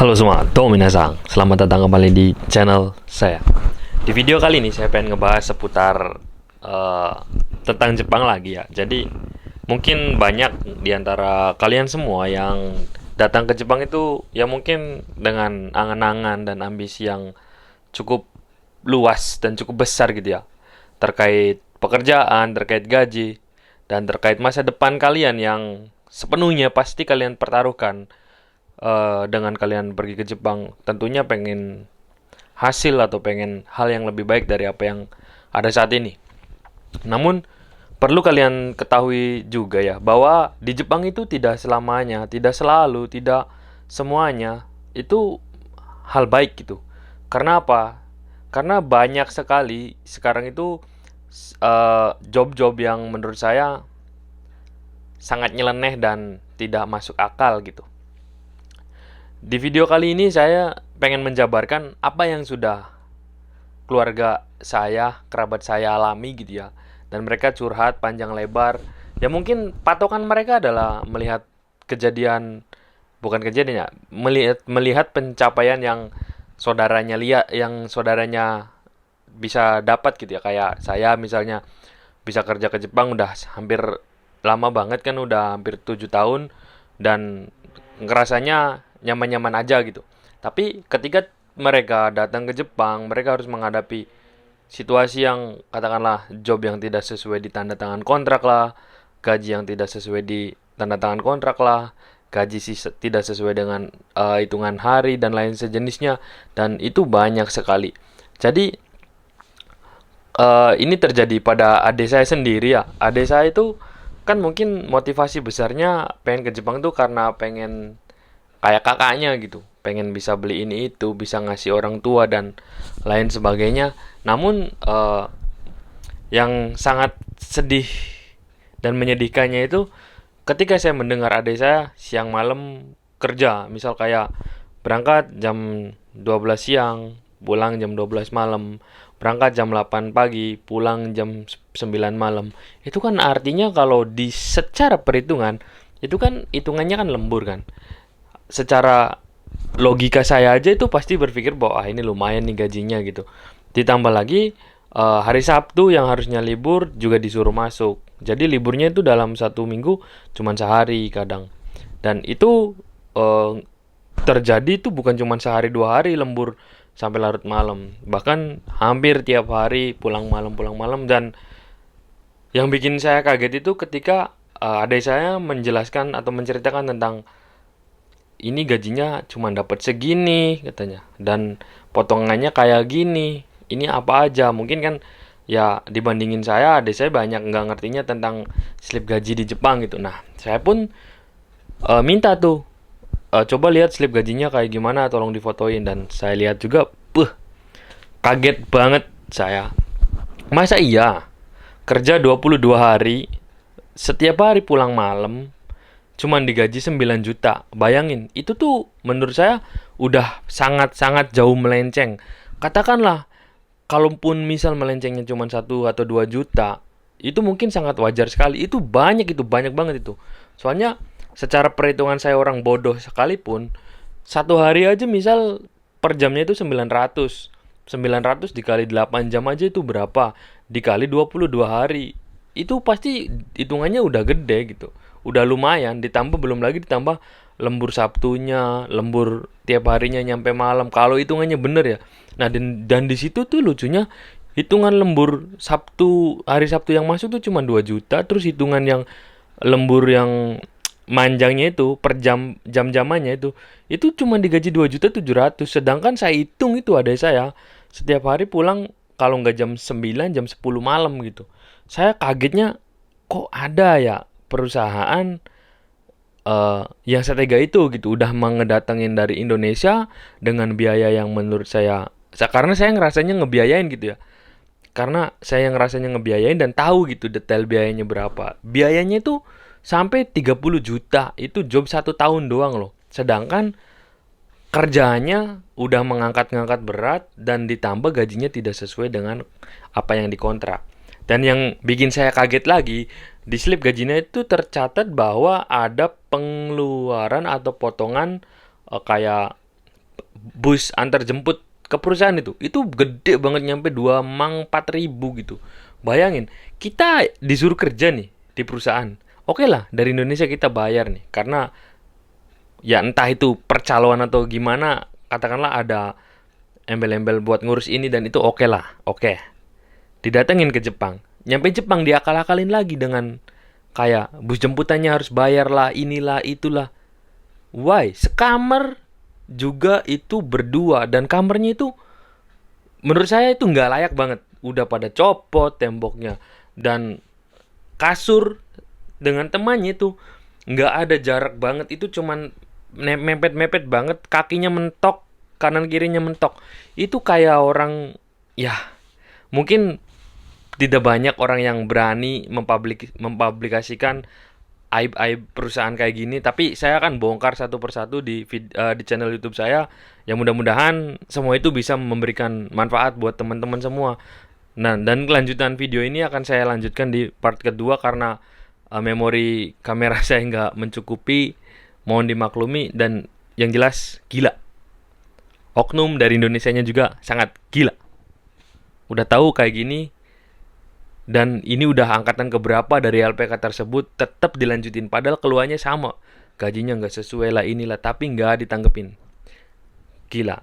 Halo semua, Minasang. Selamat datang kembali di channel saya. Di video kali ini saya pengen ngebahas seputar eh, tentang Jepang lagi ya. Jadi mungkin banyak di antara kalian semua yang datang ke Jepang itu ya mungkin dengan angan-angan dan ambisi yang cukup luas dan cukup besar gitu ya. Terkait pekerjaan, terkait gaji, dan terkait masa depan kalian yang sepenuhnya pasti kalian pertaruhkan dengan kalian pergi ke Jepang. Tentunya pengen hasil atau pengen hal yang lebih baik dari apa yang ada saat ini. Namun perlu kalian ketahui juga ya bahwa di Jepang itu tidak selamanya, tidak selalu, tidak semuanya itu hal baik gitu. Karena apa? Karena banyak sekali sekarang itu job-job yang menurut saya sangat nyeleneh dan tidak masuk akal gitu. Di video kali ini saya pengen menjabarkan apa yang sudah keluarga saya, kerabat saya alami gitu ya. Dan mereka curhat panjang lebar. Ya mungkin patokan mereka adalah melihat kejadian, bukan kejadian ya, melihat pencapaian yang saudaranya lihat, yang saudaranya bisa dapat gitu ya. Kayak saya misalnya bisa kerja ke Jepang udah hampir lama banget kan, udah hampir 7 tahun dan ngerasanya nyaman-nyaman aja gitu. Tapi ketika mereka datang ke Jepang, mereka harus menghadapi situasi yang katakanlah job yang tidak sesuai di tanda tangan kontrak lah, gaji yang tidak sesuai di tanda tangan kontrak lah, gaji tidak sesuai dengan hitungan hari dan lain sejenisnya, dan itu banyak sekali. Jadi ini terjadi pada adik saya sendiri ya. Adik saya itu kan mungkin motivasi besarnya pengen ke Jepang tuh karena pengen kayak kakaknya gitu, pengen bisa beli ini itu, bisa ngasih orang tua dan lain sebagainya. Namun yang sangat sedih dan menyedihkannya itu ketika saya mendengar adik saya siang malam kerja, misal kayak berangkat jam 12 siang, pulang jam 12 malam, berangkat jam 8 pagi, pulang jam 9 malam. Itu kan artinya kalau di secara perhitungan, itu kan hitungannya kan lembur kan. Secara logika saya aja itu pasti berpikir bahwa ini lumayan nih gajinya gitu. Ditambah lagi hari Sabtu yang harusnya libur juga disuruh masuk. Jadi liburnya itu dalam satu minggu cuma sehari kadang. Dan itu eh, terjadi itu bukan cuma sehari dua hari lembur sampai larut malam. Bahkan hampir tiap hari pulang malam. Dan yang bikin saya kaget itu ketika adik saya menjelaskan atau menceritakan tentang ini gajinya cuma dapat segini katanya dan potongannya kayak gini, ini apa aja mungkin kan ya dibandingin saya adik saya banyak nggak ngertinya tentang slip gaji di Jepang gitu. Nah saya pun minta tuh coba lihat slip gajinya kayak gimana, tolong difotoin, dan saya lihat juga kaget banget saya. Masa iya kerja 22 hari, setiap hari pulang malam, cuman digaji 9 juta. Bayangin, itu tuh menurut saya udah sangat-sangat jauh melenceng. Katakanlah, kalaupun misal melencengnya cuma 1 atau 2 juta, itu mungkin sangat wajar sekali. Itu banyak banget itu. Soalnya secara perhitungan saya orang bodoh sekalipun, satu hari aja misal per jamnya itu 900. 900 dikali 8 jam aja itu berapa? Dikali 22 hari. Itu pasti hitungannya udah gede gitu. Udah lumayan, ditambah belum lagi ditambah lembur Sabtunya, lembur tiap harinya nyampe malam. Kalau hitungannya bener ya. Nah, dan di situ tuh lucunya hitungan lembur Sabtu, hari Sabtu yang masuk tuh cuma 2 juta, terus hitungan yang lembur yang manjangnya itu per jam-jamannya itu cuma digaji 2,7 juta. Sedangkan saya hitung itu ada saya setiap hari pulang kalau nggak jam 9 jam 10 malam gitu. Saya kagetnya kok ada ya perusahaan yang setega itu gitu udah mengedatengin dari Indonesia dengan biaya yang menurut karena saya ngerasanya ngebiayain gitu ya. Karena saya ngerasanya ngebiayain dan tahu gitu detail biayanya berapa. Biayanya itu sampai 30 juta. Itu job 1 tahun doang loh. Sedangkan kerjanya udah mengangkat-ngangkat berat dan ditambah gajinya tidak sesuai dengan apa yang dikontrak. Dan yang bikin saya kaget lagi, di slip gajinya itu tercatat bahwa ada pengeluaran atau potongan kayak bus antar jemput ke perusahaan itu gede banget, nyampe 2 mang 4 ribu gitu. Bayangin, kita disuruh kerja nih di perusahaan. Oke lah, dari Indonesia kita bayar nih, karena ya entah itu percaloan atau gimana, katakanlah ada embel-embel buat ngurus ini dan itu, oke lah, oke. Didatengin ke Jepang. Nyampe Jepang diakal-akalin lagi dengan kayak bus jemputannya harus bayar lah, inilah, itulah. Why? Sekamar juga itu berdua, dan kamarnya itu menurut saya itu nggak layak banget. Udah pada copot temboknya, dan kasur dengan temannya itu nggak ada jarak banget, itu cuman mepet-mepet banget, kakinya mentok, kanan kirinya mentok. Itu kayak orang, ya mungkin tidak banyak orang yang berani mempublikasikan aib-aib perusahaan kayak gini, tapi saya akan bongkar satu persatu di channel YouTube saya, yang mudah-mudahan semua itu bisa memberikan manfaat buat teman-teman semua. Nah, dan kelanjutan video ini akan saya lanjutkan di part kedua, karena memori kamera saya nggak mencukupi, mohon dimaklumi. Dan yang jelas gila, oknum dari Indonesianya juga sangat gila. Udah tahu kayak gini, dan ini udah angkatan keberapa dari LPK tersebut, tetap dilanjutin padahal keluarnya sama, gajinya nggak sesuai lah, inilah, tapi nggak ditanggepin. Gila.